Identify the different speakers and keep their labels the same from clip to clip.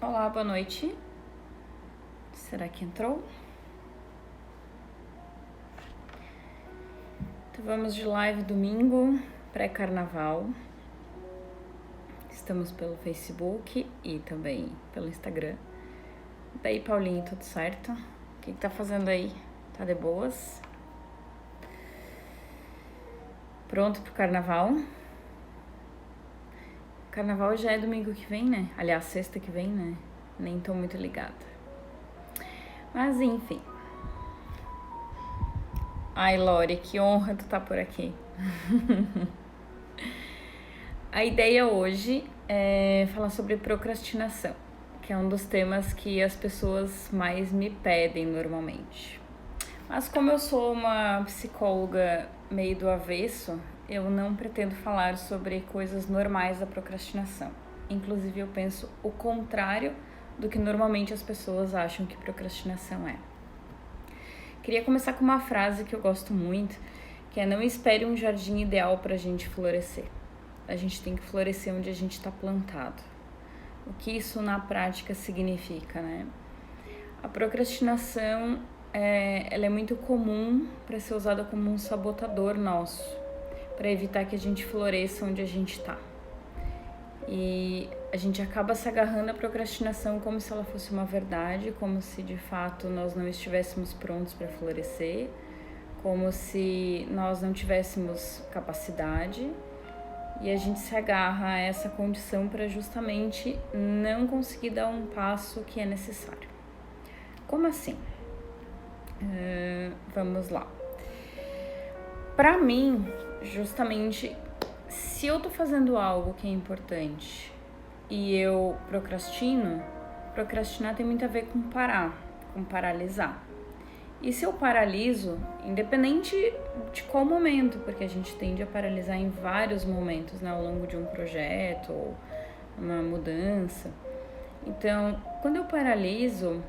Speaker 1: Olá, boa noite. Será que entrou? Então vamos de live domingo, pré-carnaval. Estamos pelo Facebook e também pelo Instagram. Daí, Paulinho, tudo certo? O que tá fazendo aí? Tá de boas? Pronto pro carnaval? Carnaval já é domingo que vem, né? Aliás, sexta que vem, né? Nem tô muito ligada. Mas enfim. Ai, Lore, que honra tu tá por aqui. A ideia hoje é falar sobre procrastinação, que é um dos temas que as pessoas mais me pedem normalmente. Mas como eu sou uma psicóloga meio do avesso, eu não pretendo falar sobre coisas normais da procrastinação. Inclusive, eu penso o contrário do que normalmente as pessoas acham que procrastinação é. Queria começar com uma frase que eu gosto muito, que é: não espere um jardim ideal para a gente florescer. A gente tem que florescer onde a gente está plantado. O que isso na prática significa, né? A procrastinação ela é muito comum para ser usada como um sabotador nosso, para evitar que a gente floresça onde a gente está. E a gente acaba se agarrando à procrastinação como se ela fosse uma verdade, como se de fato nós não estivéssemos prontos para florescer, como se nós não tivéssemos capacidade, e a gente se agarra a essa condição para justamente não conseguir dar um passo que é necessário. Como assim? Vamos lá. Para mim, justamente, se eu tô fazendo algo que é importante e eu procrastinar tem muito a ver com parar, com paralisar. E se eu paraliso, independente de qual momento, porque a gente tende a paralisar em vários momentos, né, ao longo de um projeto ou uma mudança. Então, quando eu paraliso,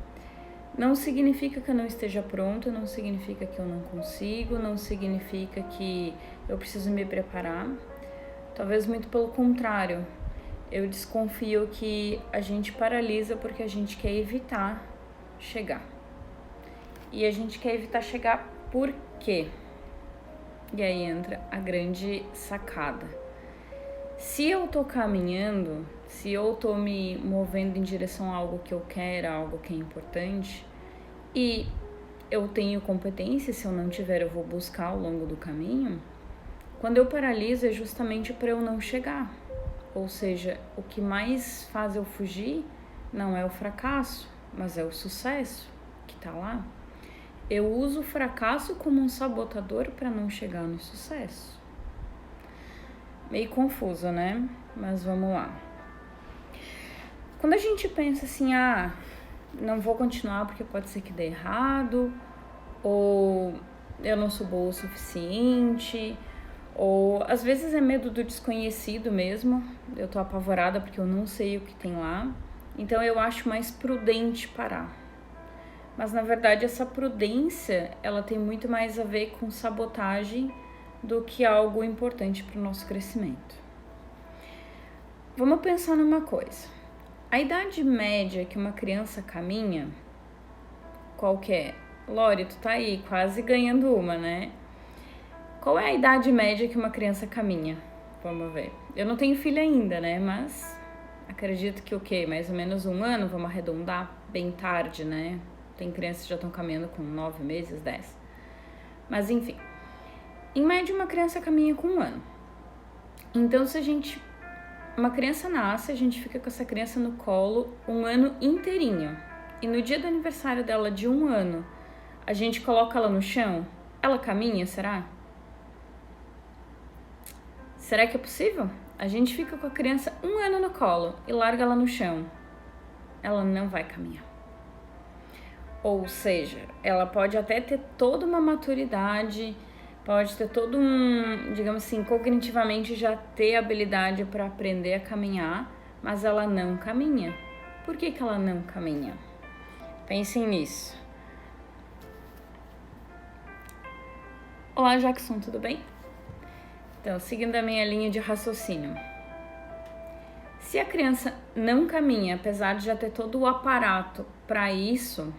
Speaker 1: não significa que eu não esteja pronta, não significa que eu não consigo, não significa que eu preciso me preparar. Talvez muito pelo contrário. Eu desconfio que a gente paralisa porque a gente quer evitar chegar. E a gente quer evitar chegar por quê? E aí entra a grande sacada. Se eu tô caminhando, se eu tô me movendo em direção a algo que eu quero, algo que é importante, e eu tenho competência, se eu não tiver, eu vou buscar ao longo do caminho, quando eu paraliso é justamente para eu não chegar. Ou seja, o que mais faz eu fugir não é o fracasso, mas é o sucesso que tá lá. Eu uso o fracasso como um sabotador para não chegar no sucesso. Meio confuso, né? Mas vamos lá. Quando a gente pensa assim, não vou continuar porque pode ser que dê errado, ou eu não sou boa o suficiente, ou às vezes é medo do desconhecido mesmo, eu tô apavorada porque eu não sei o que tem lá, então eu acho mais prudente parar. Mas na verdade essa prudência, ela tem muito mais a ver com sabotagem do que algo importante para o nosso crescimento. Vamos pensar numa coisa. A idade média que uma criança caminha, qual que é? Lore, tu tá aí quase ganhando uma, né? Qual é a idade média que uma criança caminha? Vamos ver. Eu não tenho filho ainda, né? Mas acredito que o quê? Mais ou menos 1 ano, vamos arredondar bem tarde, né? Tem crianças que já estão caminhando com 9 meses, 10. Mas enfim, em média uma criança caminha com 1 ano. Então se uma criança nasce, a gente fica com essa criança no colo 1 ano inteirinho. E no dia do aniversário dela de 1 ano, a gente coloca ela no chão, ela caminha, será? Será que é possível? A gente fica com a criança 1 ano no colo e larga ela no chão. Ela não vai caminhar. Ou seja, ela pode até ter toda uma maturidade, pode ter todo digamos assim, cognitivamente já ter habilidade para aprender a caminhar, mas ela não caminha. Por que ela não caminha? Pensem nisso. Olá, Jackson, tudo bem? Então, seguindo a minha linha de raciocínio. Se a criança não caminha, apesar de já ter todo o aparato para isso,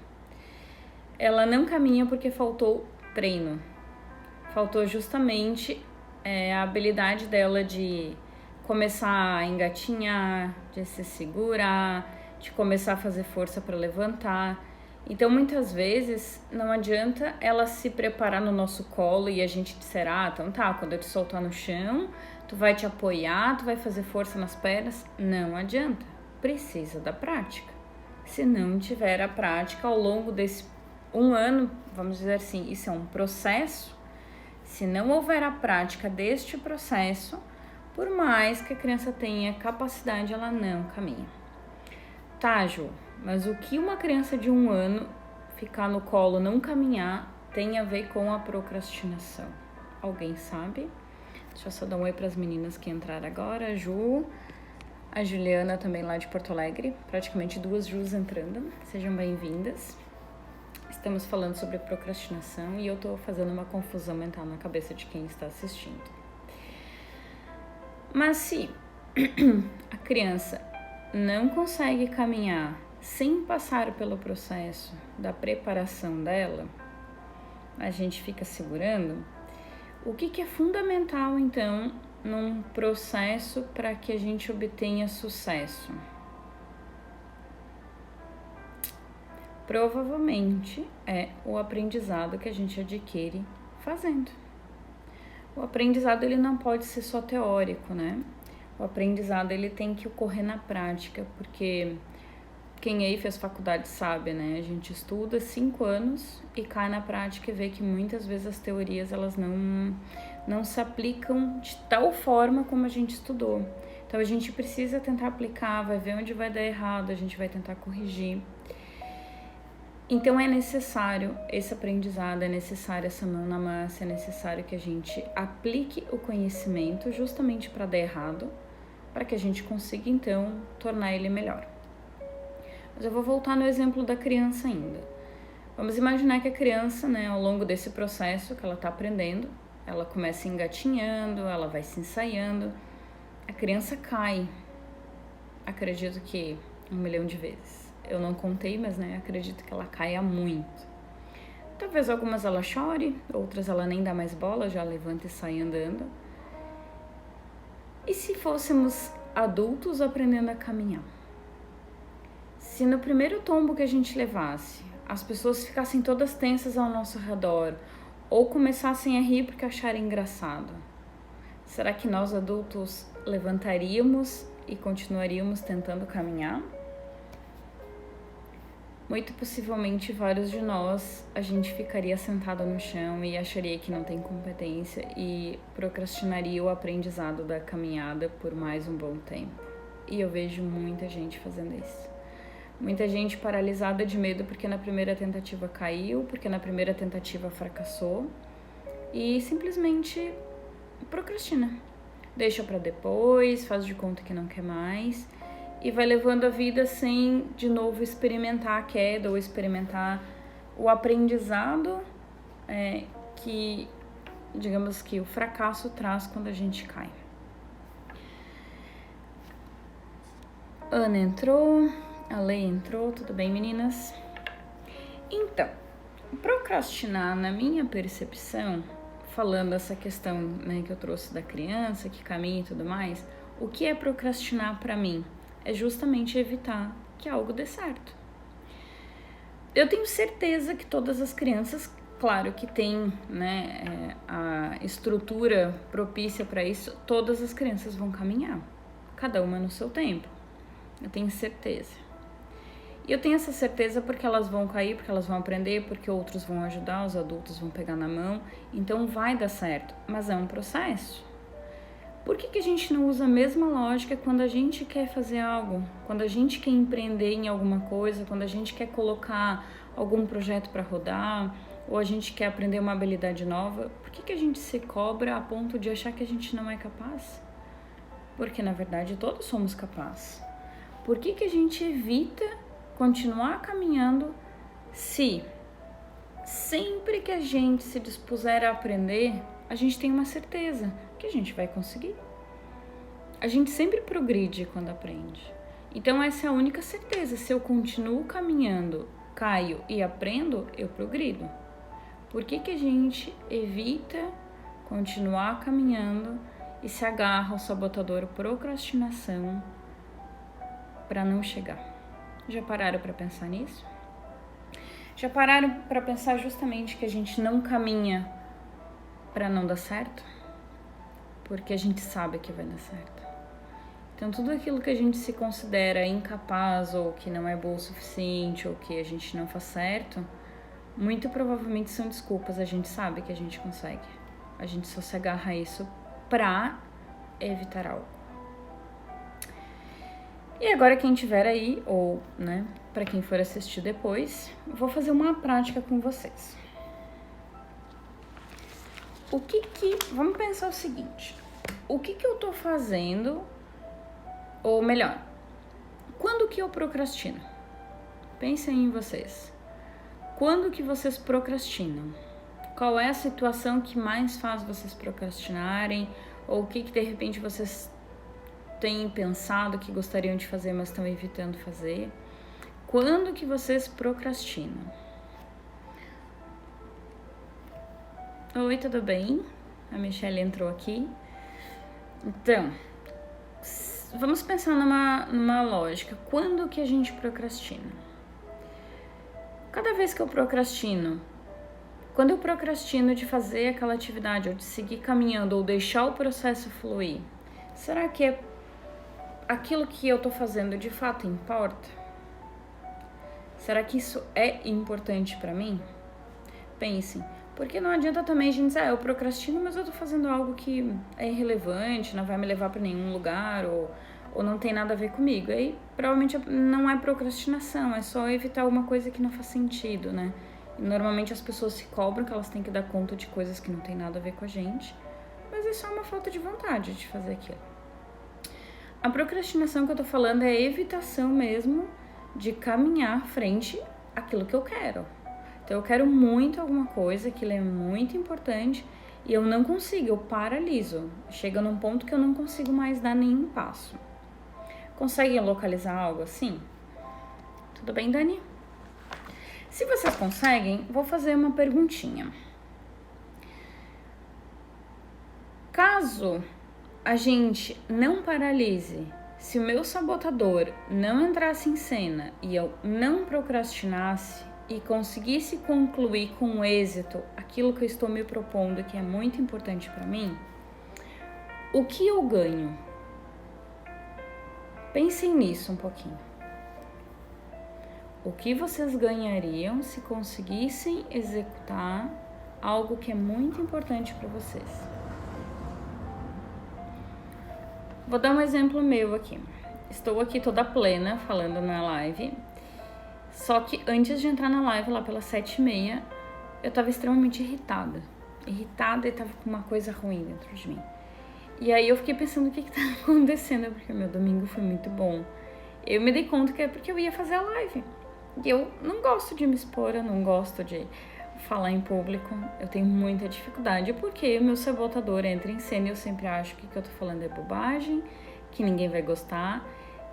Speaker 1: ela não caminha porque faltou treino. Faltou justamente a habilidade dela de começar a engatinhar, de se segurar, de começar a fazer força para levantar. Então, muitas vezes, não adianta ela se preparar no nosso colo e a gente disser, então tá, quando eu te soltar no chão, tu vai te apoiar, tu vai fazer força nas pernas. Não adianta, precisa da prática. Se não tiver a prática ao longo desse 1 ano, vamos dizer assim, isso é um processo. Se não houver a prática deste processo, por mais que a criança tenha capacidade, ela não caminha. Tá, Ju, mas o que uma criança de 1 ano ficar no colo, não caminhar, tem a ver com a procrastinação? Alguém sabe? Deixa eu só dar um oi para as meninas que entraram agora. A Ju, a Juliana também lá de Porto Alegre, praticamente 2 Jus entrando. Sejam bem-vindas. Estamos falando sobre procrastinação e eu tô fazendo uma confusão mental na cabeça de quem está assistindo. Mas se a criança não consegue caminhar sem passar pelo processo da preparação dela, a gente fica segurando. O que é fundamental, então, num processo para que a gente obtenha sucesso? Provavelmente é o aprendizado que a gente adquire fazendo. O aprendizado ele não pode ser só teórico, né? O aprendizado ele tem que ocorrer na prática, porque quem aí fez faculdade sabe, né? A gente estuda 5 anos e cai na prática e vê que muitas vezes as teorias elas não se aplicam de tal forma como a gente estudou. Então a gente precisa tentar aplicar, vai ver onde vai dar errado, a gente vai tentar corrigir. Então é necessário esse aprendizado, é necessário essa mão na massa, é necessário que a gente aplique o conhecimento justamente para dar errado, para que a gente consiga então tornar ele melhor. Mas eu vou voltar no exemplo da criança ainda. Vamos imaginar que a criança, né, ao longo desse processo que ela está aprendendo, ela começa engatinhando, ela vai se ensaiando, a criança cai, acredito que 1 milhão de vezes. Eu não contei, mas né, acredito que ela caia muito. Talvez algumas ela chore, outras ela nem dá mais bola, já levanta e sai andando. E se fôssemos adultos aprendendo a caminhar? Se no primeiro tombo que a gente levasse, as pessoas ficassem todas tensas ao nosso redor, ou começassem a rir porque acharem engraçado, será que nós adultos levantaríamos e continuaríamos tentando caminhar? Muito possivelmente vários de nós, a gente ficaria sentado no chão e acharia que não tem competência e procrastinaria o aprendizado da caminhada por mais um bom tempo. E eu vejo muita gente fazendo isso. Muita gente paralisada de medo porque na primeira tentativa caiu, porque na primeira tentativa fracassou e simplesmente procrastina. Deixa pra depois, faz de conta que não quer mais e vai levando a vida sem de novo experimentar a queda ou experimentar o aprendizado que, digamos que o fracasso traz quando a gente cai. Ana entrou, a Lei entrou, tudo bem, meninas? Então, procrastinar, na minha percepção, falando essa questão, né, que eu trouxe da criança, que caminha e tudo mais, o que é procrastinar para mim? É justamente evitar que algo dê certo. Eu tenho certeza que todas as crianças, claro que tem, né, a estrutura propícia para isso, todas as crianças vão caminhar, cada uma no seu tempo. Eu tenho certeza. E eu tenho essa certeza porque elas vão cair, porque elas vão aprender, porque outros vão ajudar, os adultos vão pegar na mão. Então vai dar certo, mas é um processo. Por que a gente não usa a mesma lógica quando a gente quer fazer algo? Quando a gente quer empreender em alguma coisa, quando a gente quer colocar algum projeto para rodar, ou a gente quer aprender uma habilidade nova, por que a gente se cobra a ponto de achar que a gente não é capaz? Porque na verdade todos somos capazes. Por que a gente evita continuar caminhando se sempre que a gente se dispuser a aprender, a gente tem uma certeza que a gente vai conseguir. A gente sempre progride quando aprende. Então essa é a única certeza. Se eu continuo caminhando, caio e aprendo, eu progrido. Por que a gente evita continuar caminhando e se agarra ao sabotador procrastinação para não chegar? Já pararam para pensar nisso? Já pararam para pensar justamente que a gente não caminha para não dar certo? Porque a gente sabe que vai dar certo. Então tudo aquilo que a gente se considera incapaz ou que não é bom o suficiente ou que a gente não faz certo, muito provavelmente são desculpas. A gente sabe que a gente consegue. A gente só se agarra a isso para evitar algo. E agora quem tiver aí, ou, né, para quem for assistir depois, vou fazer uma prática com vocês. Vamos pensar o seguinte, o que eu tô fazendo, ou melhor, quando que eu procrastino? Pensem em vocês. Quando que vocês procrastinam? Qual é a situação que mais faz vocês procrastinarem? Ou o que de repente vocês têm pensado que gostariam de fazer, mas estão evitando fazer? Quando que vocês procrastinam? Oi, tudo bem? A Michelle entrou aqui. Então, vamos pensar numa lógica. Quando que a gente procrastina? Cada vez que eu procrastino, quando eu procrastino de fazer aquela atividade, ou de seguir caminhando, ou deixar o processo fluir, será que aquilo que eu tô fazendo de fato importa? Será que isso é importante pra mim? Pensem, porque não adianta também a gente dizer, eu procrastino, mas eu tô fazendo algo que é irrelevante, não vai me levar pra nenhum lugar, ou não tem nada a ver comigo. Aí provavelmente não é procrastinação, é só evitar uma coisa que não faz sentido, né? E normalmente as pessoas se cobram que elas têm que dar conta de coisas que não tem nada a ver com a gente, mas é só uma falta de vontade de fazer aquilo. A procrastinação que eu tô falando é a evitação mesmo de caminhar frente àquilo que eu quero. Então eu quero muito alguma coisa, aquilo é muito importante e eu não consigo, eu paraliso. Chega num ponto que eu não consigo mais dar nenhum passo. Conseguem localizar algo assim? Tudo bem, Dani? Se vocês conseguem, vou fazer uma perguntinha. Caso a gente não paralise, se o meu sabotador não entrasse em cena e eu não procrastinasse e conseguisse concluir com êxito aquilo que eu estou me propondo, que é muito importante para mim, o que eu ganho? Pensem nisso um pouquinho. O que vocês ganhariam se conseguissem executar algo que é muito importante para vocês? Vou dar um exemplo meu aqui. Estou aqui toda plena falando na live, só que antes de entrar na live, lá pelas 7h30, eu tava extremamente irritada e tava com uma coisa ruim dentro de mim. E aí eu fiquei pensando o que tá acontecendo, porque meu domingo foi muito bom. Eu me dei conta que é porque eu ia fazer a live. E eu não gosto de me expor, eu não gosto de falar em público, eu tenho muita dificuldade, porque o meu sabotador entra em cena e eu sempre acho que o que eu tô falando é bobagem, que ninguém vai gostar,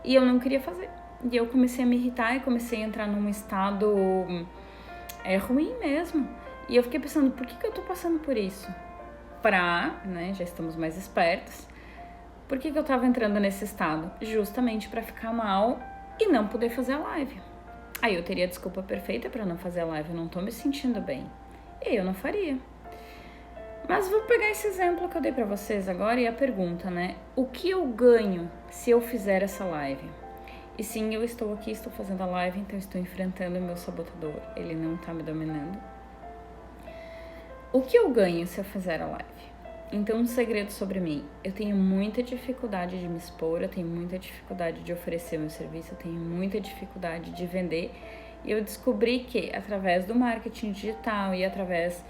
Speaker 1: e eu não queria fazer. E eu comecei a me irritar e comecei a entrar num estado ruim mesmo. E eu fiquei pensando, por que eu tô passando por isso? Já estamos mais espertos, por que eu tava entrando nesse estado? Justamente pra ficar mal e não poder fazer a live. Aí eu teria a desculpa perfeita pra não fazer a live, eu não tô me sentindo bem. E aí eu não faria. Mas vou pegar esse exemplo que eu dei pra vocês agora e a pergunta, né? O que eu ganho se eu fizer essa live? E sim, eu estou aqui, estou fazendo a live, então estou enfrentando o meu sabotador. Ele não tá me dominando. O que eu ganho se eu fizer a live? Então, um segredo sobre mim. Eu tenho muita dificuldade de me expor, eu tenho muita dificuldade de oferecer meu serviço, eu tenho muita dificuldade de vender. E eu descobri que, através do marketing digital e através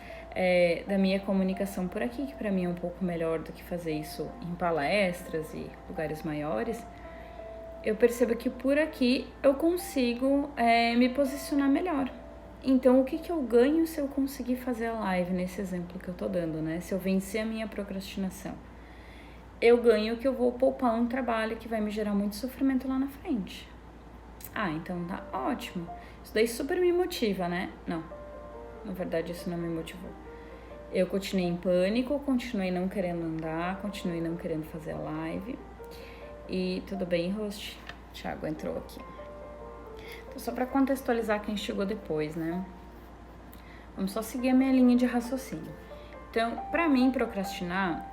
Speaker 1: da minha comunicação por aqui, que para mim é um pouco melhor do que fazer isso em palestras e lugares maiores, eu percebo que por aqui eu consigo me posicionar melhor. Então, o que eu ganho se eu conseguir fazer a live nesse exemplo que eu tô dando, né? Se eu vencer a minha procrastinação? eu ganho que eu vou poupar um trabalho que vai me gerar muito sofrimento lá na frente. Ah, então tá ótimo. Isso daí super me motiva, né? Não, na verdade isso não me motivou. Eu continuei em pânico, continuei não querendo andar, continuei não querendo fazer a live. E tudo bem, host? Thiago entrou aqui. Então, só para contextualizar quem chegou depois, né? Vamos só seguir a minha linha de raciocínio. Então, para mim, procrastinar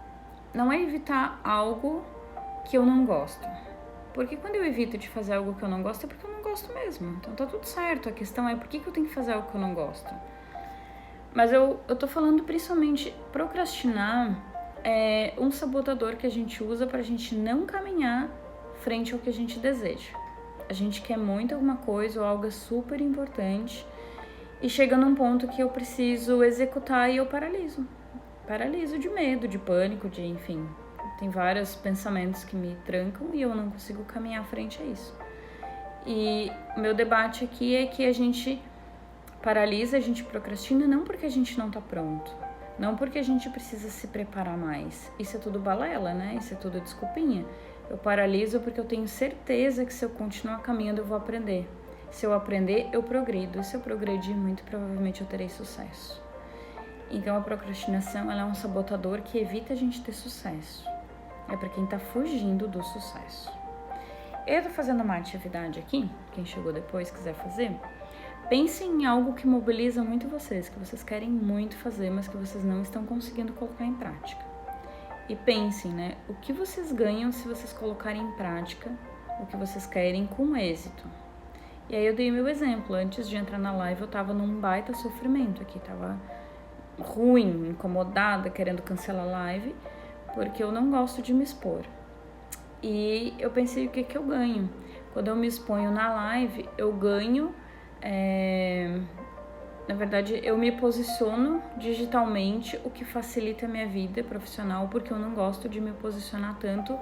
Speaker 1: não é evitar algo que eu não gosto. Porque quando eu evito de fazer algo que eu não gosto, é porque eu não gosto mesmo. Então tá tudo certo. A questão é por que eu tenho que fazer algo que eu não gosto. Mas eu tô falando principalmente, procrastinar é um sabotador que a gente usa pra gente não caminhar frente ao que a gente deseja. A gente quer muito alguma coisa ou algo super importante e chega num ponto que eu preciso executar e eu paraliso. Paraliso de medo, de pânico, de enfim. Tem vários pensamentos que me trancam e eu não consigo caminhar frente a isso. E o meu debate aqui é que a gente paralisa, a gente procrastina não porque a gente não tá pronto, não porque a gente precisa se preparar mais. Isso é tudo balela, né? Isso é tudo desculpinha. Eu paraliso porque eu tenho certeza que se eu continuar caminhando eu vou aprender. Se eu aprender, eu progrido. E se eu progredir, muito provavelmente eu terei sucesso. Então a procrastinação ela é um sabotador que evita a gente ter sucesso. É para quem tá fugindo do sucesso. Eu tô fazendo uma atividade aqui, quem chegou depois quiser fazer. Pensem em algo que mobiliza muito vocês, que vocês querem muito fazer, mas que vocês não estão conseguindo colocar em prática. E pensem, né, o que vocês ganham se vocês colocarem em prática o que vocês querem com êxito. E aí eu dei meu exemplo, antes de entrar na live eu tava num baita sofrimento aqui, tava ruim, incomodada, querendo cancelar a live, porque eu não gosto de me expor. E eu pensei, o que eu ganho? Quando eu me exponho na live, eu ganho... Na verdade, eu me posiciono digitalmente, o que facilita a minha vida profissional, porque eu não gosto de me posicionar tanto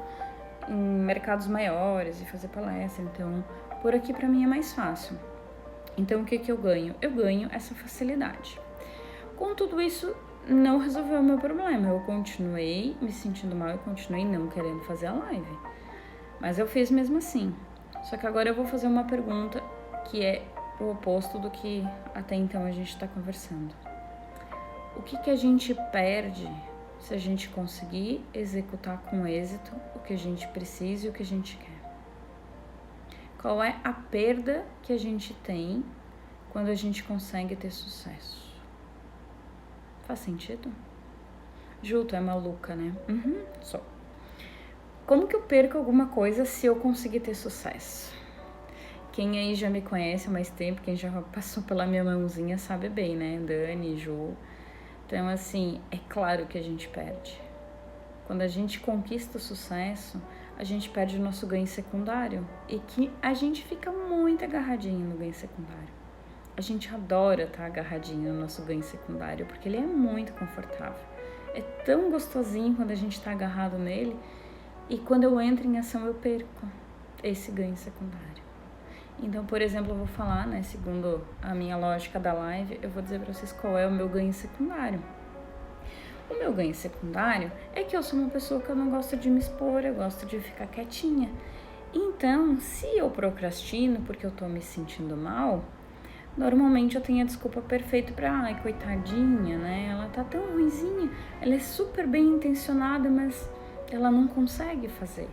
Speaker 1: em mercados maiores e fazer palestra. Então, por aqui pra mim é mais fácil. Então, o que eu ganho? Eu ganho essa facilidade. Com tudo isso, não resolveu o meu problema. Eu continuei me sentindo mal, eu continuei não querendo fazer a live. Mas eu fiz mesmo assim. Só que agora eu vou fazer uma pergunta que é o oposto do que até então a gente está conversando. O que a gente perde se a gente conseguir executar com êxito o que a gente precisa e o que a gente quer? Qual é a perda que a gente tem quando a gente consegue ter sucesso? Faz sentido? Ju, tu é maluca, né? Só. Como que eu perco alguma coisa se eu conseguir ter sucesso? Quem aí já me conhece há mais tempo, quem já passou pela minha mãozinha sabe bem, né? Dani, Ju. Então, assim, é claro que a gente perde. Quando a gente conquista o sucesso, a gente perde o nosso ganho secundário. E que a gente fica muito agarradinho no ganho secundário. A gente adora estar agarradinho no nosso ganho secundário, porque ele é muito confortável. É tão gostosinho quando a gente está agarrado nele. E quando eu entro em ação, eu perco esse ganho secundário. Então, por exemplo, eu vou falar, né, segundo a minha lógica da live, eu vou dizer pra vocês qual é o meu ganho secundário. O meu ganho secundário é que eu sou uma pessoa que eu não gosto de me expor, eu gosto de ficar quietinha. Então, se eu procrastino porque eu tô me sentindo mal, normalmente eu tenho a desculpa perfeita pra, ai, coitadinha, né, ela tá tão ruinzinha, ela é super bem intencionada, mas ela não consegue fazer.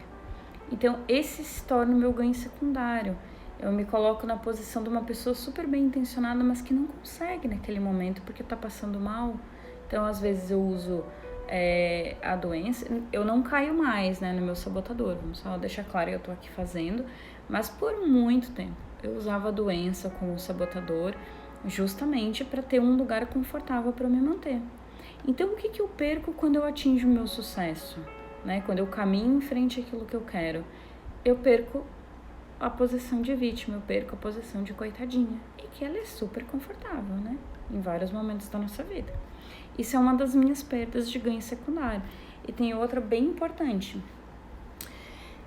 Speaker 1: Então, esse se torna o meu ganho secundário. Eu me coloco na posição de uma pessoa super bem intencionada, mas que não consegue naquele momento porque tá passando mal. Então, às vezes eu uso a doença. Eu não caio mais, né, no meu sabotador. Vamos só deixar claro que eu tô aqui fazendo. Mas por muito tempo eu usava a doença como sabotador justamente para ter um lugar confortável para me manter. Então, o que eu perco quando eu atinjo o meu sucesso? Né? Quando eu caminho em frente àquilo que eu quero, eu perco a posição de vítima, eu perco a posição de coitadinha. E que ela é super confortável, né? Em vários momentos da nossa vida. Isso é uma das minhas perdas de ganho secundário. E tem outra bem importante.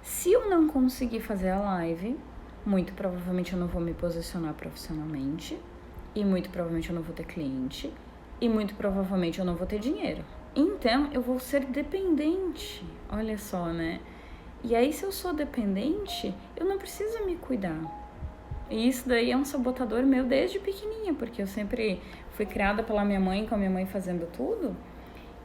Speaker 1: Se eu não conseguir fazer a live, muito provavelmente eu não vou me posicionar profissionalmente. E muito provavelmente eu não vou ter cliente. E muito provavelmente eu não vou ter dinheiro. Então, eu vou ser dependente Olha só, né? E aí, se eu sou dependente, eu não preciso me cuidar. E isso daí é um sabotador meu desde pequenininha, porque eu sempre fui criada pela minha mãe, com a minha mãe fazendo tudo.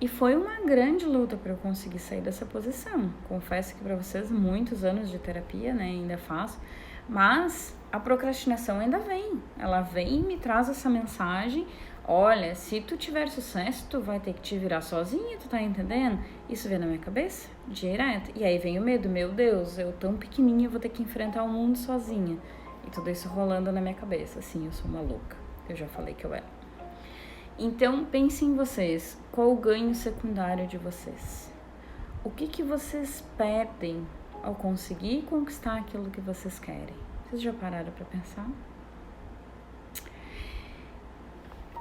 Speaker 1: E foi uma grande luta para eu conseguir sair dessa posição. Confesso que para vocês, muitos anos de terapia, né, ainda faço. Mas a procrastinação ainda vem. Ela vem e me traz essa mensagem. Olha, se tu tiver sucesso, tu vai ter que te virar sozinha, tu tá entendendo? Isso vem na minha cabeça, direto. E aí vem o medo, meu Deus, eu tão pequenininha vou ter que enfrentar o mundo sozinha. E tudo isso rolando na minha cabeça. Assim, eu sou uma louca. Eu já falei que eu era. Então, pensem em vocês. Qual o ganho secundário de vocês? O que vocês perdem ao conseguir conquistar aquilo que vocês querem? Vocês já pararam para pensar?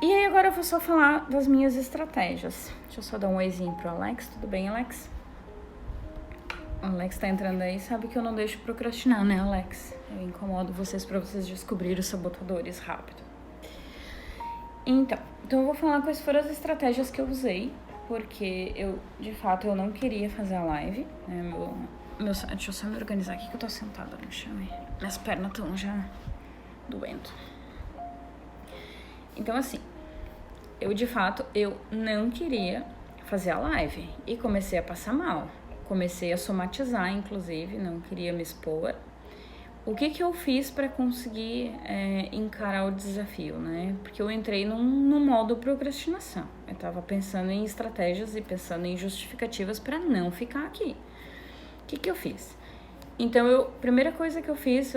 Speaker 1: E aí agora eu vou só falar das minhas estratégias. Deixa eu só dar um oizinho pro Alex. Tudo bem, Alex? O Alex tá entrando aí, sabe que eu não deixo procrastinar, né, Alex? Eu incomodo vocês para vocês descobrirem os sabotadores rápido. Então eu vou falar quais foram as estratégias que eu usei, porque eu, de fato, eu não queria fazer a live, né, deixa eu só me organizar aqui que eu tô sentada no chão e minhas pernas estão já doendo. Então, assim, eu, de fato, eu não queria fazer a live e comecei a passar mal. Comecei a somatizar, inclusive, não queria me expor. O que eu fiz para conseguir encarar o desafio, né? Porque eu entrei num modo procrastinação. Eu tava pensando em estratégias e pensando em justificativas para não ficar aqui. O que eu fiz? Então, primeira coisa que eu fiz,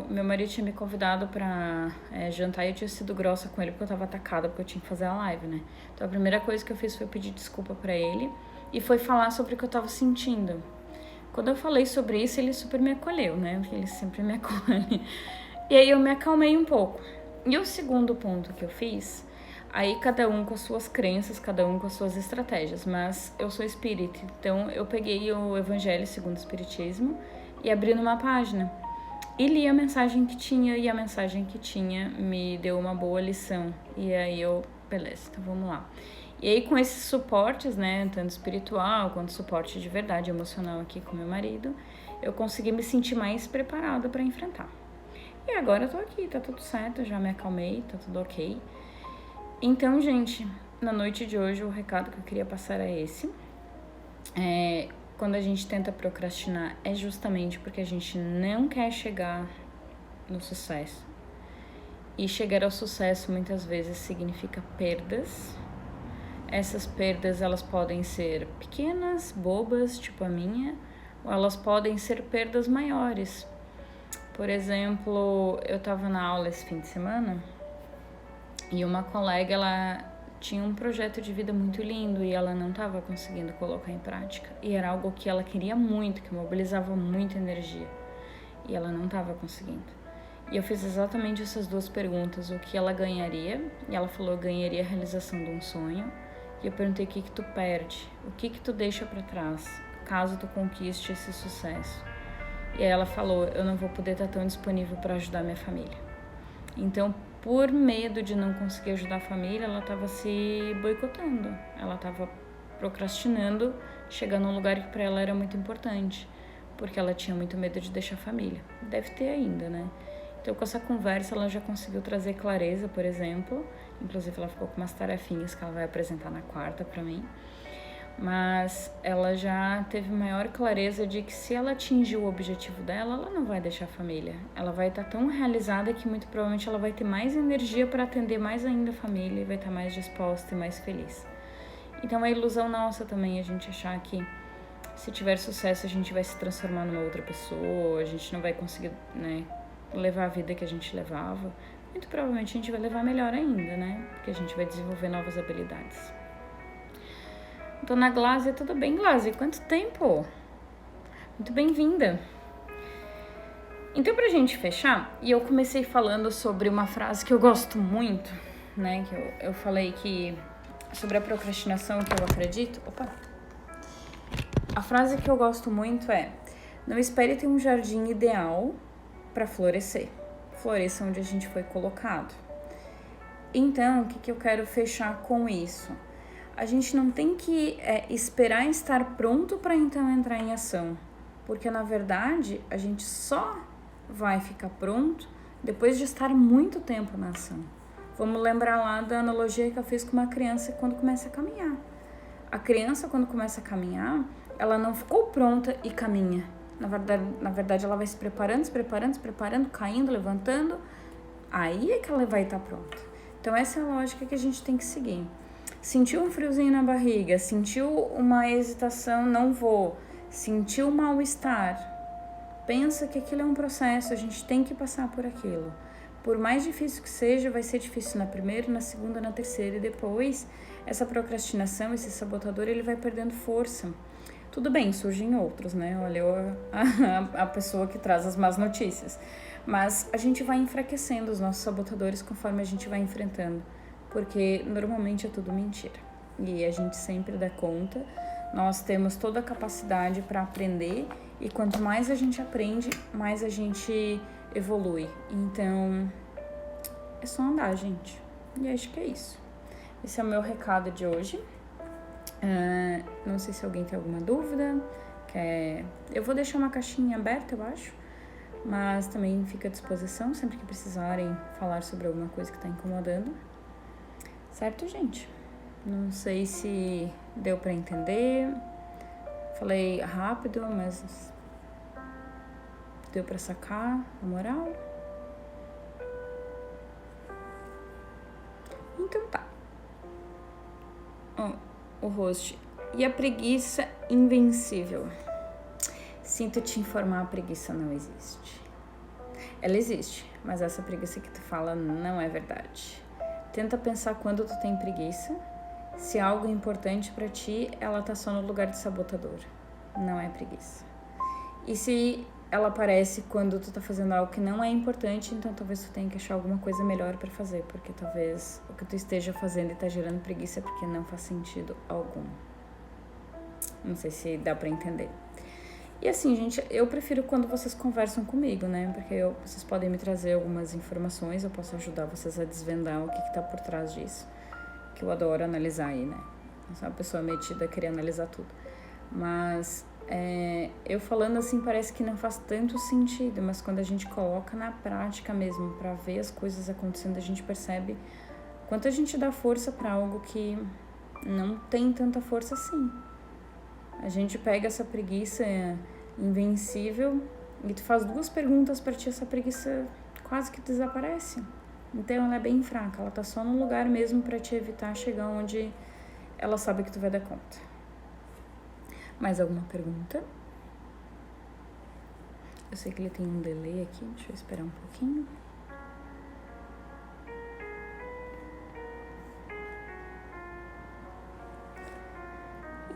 Speaker 1: meu marido tinha me convidado pra jantar e eu tinha sido grossa com ele porque eu tava atacada, porque eu tinha que fazer a live, né? Então, a primeira coisa que eu fiz foi pedir desculpa pra ele e foi falar sobre o que eu tava sentindo. Quando eu falei sobre isso, ele super me acolheu, né? Porque ele sempre me acolhe. E aí eu me acalmei um pouco. E o segundo ponto que eu fiz, aí cada um com as suas crenças, cada um com as suas estratégias, mas eu sou espírita, então eu peguei o Evangelho segundo o Espiritismo e abri numa página e li a mensagem que tinha, e a mensagem que tinha me deu uma boa lição. E aí beleza, então vamos lá. E aí com esses suportes, né, tanto espiritual quanto suporte de verdade emocional aqui com meu marido, eu consegui me sentir mais preparada para enfrentar. E agora eu tô aqui, tá tudo certo, já me acalmei, tá tudo ok. Então, gente, na noite de hoje o recado que eu queria passar é esse. Quando a gente tenta procrastinar é justamente porque a gente não quer chegar no sucesso. E chegar ao sucesso muitas vezes significa perdas. Essas perdas, elas podem ser pequenas, bobas, tipo a minha, ou elas podem ser perdas maiores. Por exemplo, eu tava na aula esse fim de semana e uma colega, ela tinha um projeto de vida muito lindo e ela não estava conseguindo colocar em prática. E era algo que ela queria muito, que mobilizava muita energia. E ela não estava conseguindo. E eu fiz exatamente essas duas perguntas. O que ela ganharia? E ela falou, eu ganharia a realização de um sonho. E eu perguntei, o que tu perde? O que tu deixa para trás, caso tu conquiste esse sucesso? E aí ela falou, eu não vou poder estar tão disponível para ajudar minha família. Então, por medo de não conseguir ajudar a família, ela estava se boicotando. Ela estava procrastinando, chegar num lugar que para ela era muito importante, porque ela tinha muito medo de deixar a família. Deve ter ainda, né? Então, com essa conversa, ela já conseguiu trazer clareza, por exemplo. Inclusive, ela ficou com umas tarefinhas que ela vai apresentar na quarta para mim. Mas ela já teve maior clareza de que se ela atingir o objetivo dela, ela não vai deixar a família. Ela vai estar tão realizada que muito provavelmente ela vai ter mais energia para atender mais ainda a família e vai estar mais disposta e mais feliz. Então é ilusão nossa também a gente achar que se tiver sucesso a gente vai se transformar numa outra pessoa, a gente não vai conseguir, né, levar a vida que a gente levava. Muito provavelmente a gente vai levar melhor ainda, né? Porque a gente vai desenvolver novas habilidades. Dona Glásia, tudo bem, Glásia? Quanto tempo? Muito bem-vinda. Então, pra gente fechar, e eu comecei falando sobre uma frase que eu gosto muito, né? Que eu falei que sobre a procrastinação que eu acredito. Opa! A frase que eu gosto muito é: não espere ter um jardim ideal para florescer. Floresça onde a gente foi colocado. Então, o que eu quero fechar com isso? a gente não tem que esperar estar pronto para então entrar em ação, porque na verdade a gente só vai ficar pronto depois de estar muito tempo na ação. Vamos lembrar lá da analogia que eu fiz com uma criança quando começa a caminhar. A criança, quando começa a caminhar, ela não ficou pronta e caminha. Na verdade, ela vai se preparando, caindo, levantando. Aí é que ela vai estar pronta. Então, essa é a lógica que a gente tem que seguir. Sentiu um friozinho na barriga, sentiu uma hesitação, não vou, sentiu um mal-estar. Pensa que aquilo é um processo, a gente tem que passar por aquilo. Por mais difícil que seja, vai ser difícil na primeira, na segunda, na terceira. E depois, essa procrastinação, esse sabotador, ele vai perdendo força. Tudo bem, surgem outros, né? Olha, a pessoa que traz as más notícias. Mas a gente vai enfraquecendo os nossos sabotadores conforme a gente vai enfrentando. Porque normalmente é tudo mentira. E a gente sempre dá conta. Nós temos toda a capacidade para aprender. E quanto mais a gente aprende, mais a gente evolui. Então, é só andar, gente. E acho que é isso. Esse é o meu recado de hoje. Não sei se alguém tem alguma dúvida. Eu vou deixar uma caixinha aberta, eu acho. Mas também fica à disposição sempre que precisarem falar sobre alguma coisa que está incomodando. Certo, gente? Não sei se deu para entender. Falei rápido, mas deu pra sacar a moral? Então tá. O host. E a preguiça invencível? Sinto te informar, a preguiça não existe. Ela existe, mas essa preguiça que tu fala não é verdade. Tenta pensar quando tu tem preguiça. Se algo é importante pra ti, ela tá só no lugar de sabotador. Não é preguiça. E se ela aparece quando tu tá fazendo algo que não é importante, então talvez tu tenha que achar alguma coisa melhor pra fazer, porque talvez o que tu esteja fazendo e tá gerando preguiça é porque não faz sentido algum. Não sei se dá pra entender. E assim, gente, eu prefiro quando vocês conversam comigo, né? Porque vocês podem me trazer algumas informações, eu posso ajudar vocês a desvendar o que tá por trás disso. Que eu adoro analisar aí, né? Eu sou uma pessoa metida a querer analisar tudo. Mas eu falando assim parece que não faz tanto sentido, mas quando a gente coloca na prática mesmo, pra ver as coisas acontecendo, a gente percebe quanto a gente dá força pra algo que não tem tanta força assim. A gente pega essa preguiça invencível e tu faz 2 perguntas pra ti, essa preguiça quase que desaparece. Então ela é bem fraca, ela tá só num lugar mesmo pra te evitar chegar onde ela sabe que tu vai dar conta. Mais alguma pergunta? Eu sei que ele tem um delay aqui, deixa eu esperar um pouquinho.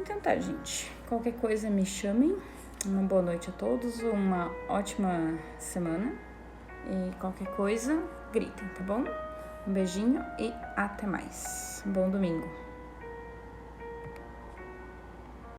Speaker 1: Então tá, gente. Qualquer coisa me chamem. Uma boa noite a todos, uma ótima semana. E qualquer coisa, gritem, tá bom? Um beijinho e até mais. Bom domingo.